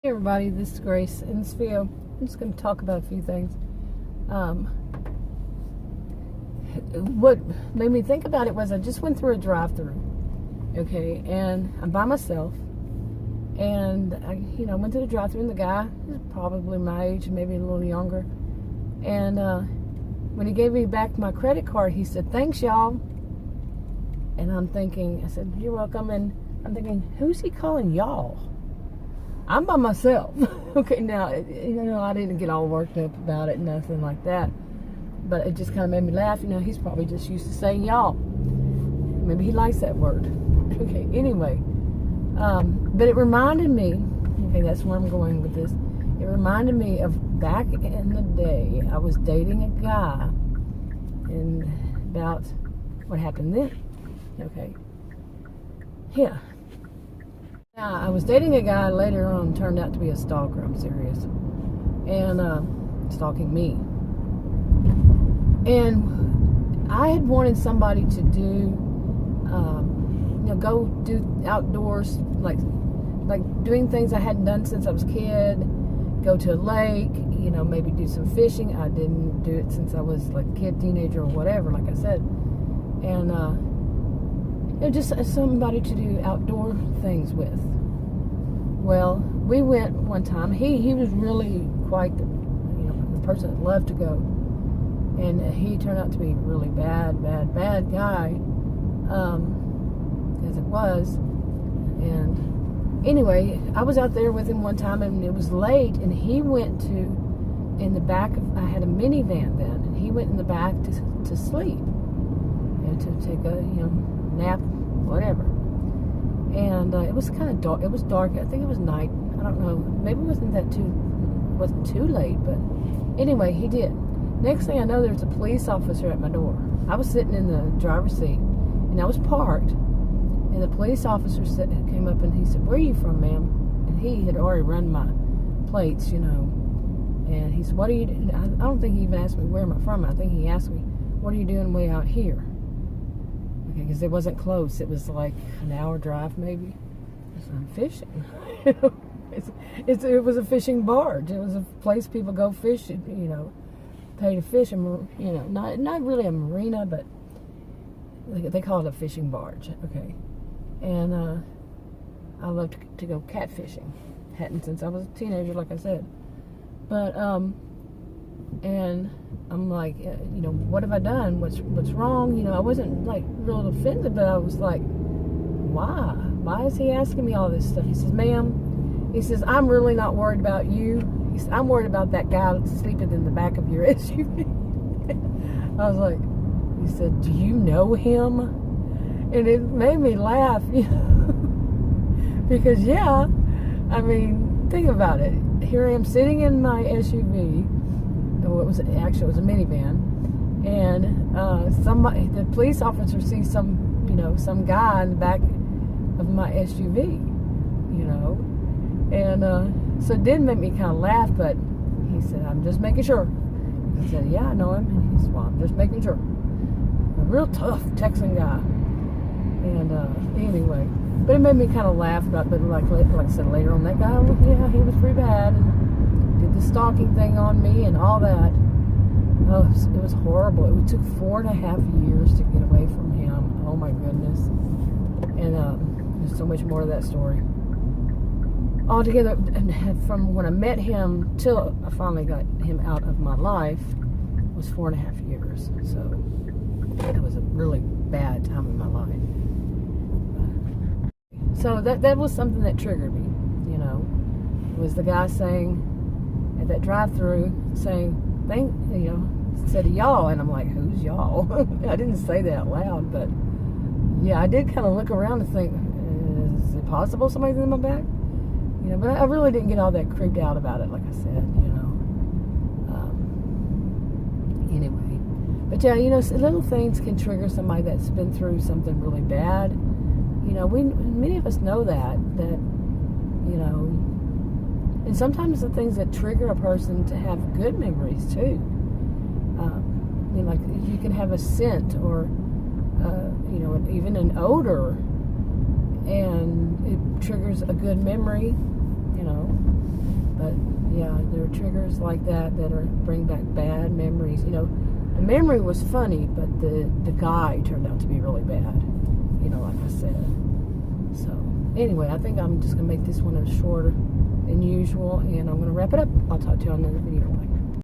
Hey everybody, this is Grace. In this video, I'm just going to talk about a few things. What made me think about it was I just went through a drive-through, okay, and I'm by myself, and I went through the drive-through, and the guy is probably my age, maybe a little younger, and when he gave me back my credit card, he said, "Thanks, y'all," and I'm thinking, I said, "You're welcome," and I'm thinking, who's he calling y'all? I'm by myself. Okay, now, I didn't get all worked up about it, nothing like that. But it just kind of made me laugh. He's probably just used to saying y'all. Maybe he likes that word. Okay, anyway. But it reminded me, okay, that's where I'm going with this. It reminded me of back in the day, I was dating a guy, and about what happened then. Okay. Yeah. Now, I was dating a guy, later on turned out to be a stalker, I'm serious, and stalking me. And I had wanted somebody to do, go do outdoors, like doing things I hadn't done since I was a kid, go to a lake, maybe do some fishing. I didn't do it since I was like a kid, teenager, or whatever, like I said. And just somebody to do outdoor things with. Well, we went one time. He was really quite the person that loved to go, and he turned out to be a really bad guy, as it was. And anyway, I was out there with him one time, and it was late, and he went in the back of, I had a minivan then, and he went in the back to sleep, to take a nap, whatever. And it was kind of dark. It was dark. I think it was night. I don't know. Maybe it wasn't too late. But anyway, he did. Next thing I know, there's a police officer at my door. I was sitting in the driver's seat, and I was parked. And the police officer came up, and he said, "Where are you from, ma'am?" And he had already run my plates, And he said, "What are you doing?" I don't think he even asked me where am I from. I think he asked me, "What are you doing way out here?" Because it wasn't close. It was like an hour drive, maybe. So I'm fishing. It was a fishing barge. It was a place people go fishing. Pay to fish. Not really a marina, but they call it a fishing barge. Okay, and I love to go catfishing. Hadn't since I was a teenager, like I said. But and I'm like, what have I done? What's wrong? I wasn't like real offended, but I was like, why? Why is he asking me all this stuff? He says, "Ma'am," he says, "I'm really not worried about you. He says, I'm worried about that guy sleeping in the back of your SUV. I was like, he said, "Do you know him?" And it made me laugh, because think about it. Here I am sitting in my SUV. It was a minivan, and the police officer sees some guy in the back of my SUV, and so it did make me kind of laugh. But he said, "I'm just making sure." I said, "Yeah, I know him." And he said, "Well, I'm just making sure." A real tough Texan guy, and anyway, but it made me kind of laugh about. But like I said, later on, that guy, he was pretty bad. And did the stalking thing on me and all that. Oh, it was horrible. It took 4.5 years to get away from him. Oh my goodness. And there's so much more to that story. Altogether, from when I met him till I finally got him out of my life, was 4.5 years. So it was a really bad time in my life. So that was something that triggered me. It was the guy saying at that drive-through, saying, said y'all, and I'm like, who's y'all? I didn't say that out loud, but yeah, I did kind of look around and think, is it possible somebody's in my back? But I really didn't get all that creeped out about it, like I said, anyway. But yeah, little things can trigger somebody that's been through something really bad. Many of us know that, and sometimes the things that trigger a person to have good memories too. Like you can have a scent or, even an odor, and it triggers a good memory, But yeah, there are triggers like that that bring back bad memories. You know, the memory was funny, but the guy turned out to be really bad. You know, like I said. So anyway, I think I'm just gonna make this one shorter than usual, and I'm gonna wrap it up. I'll talk to you on another video. Bye.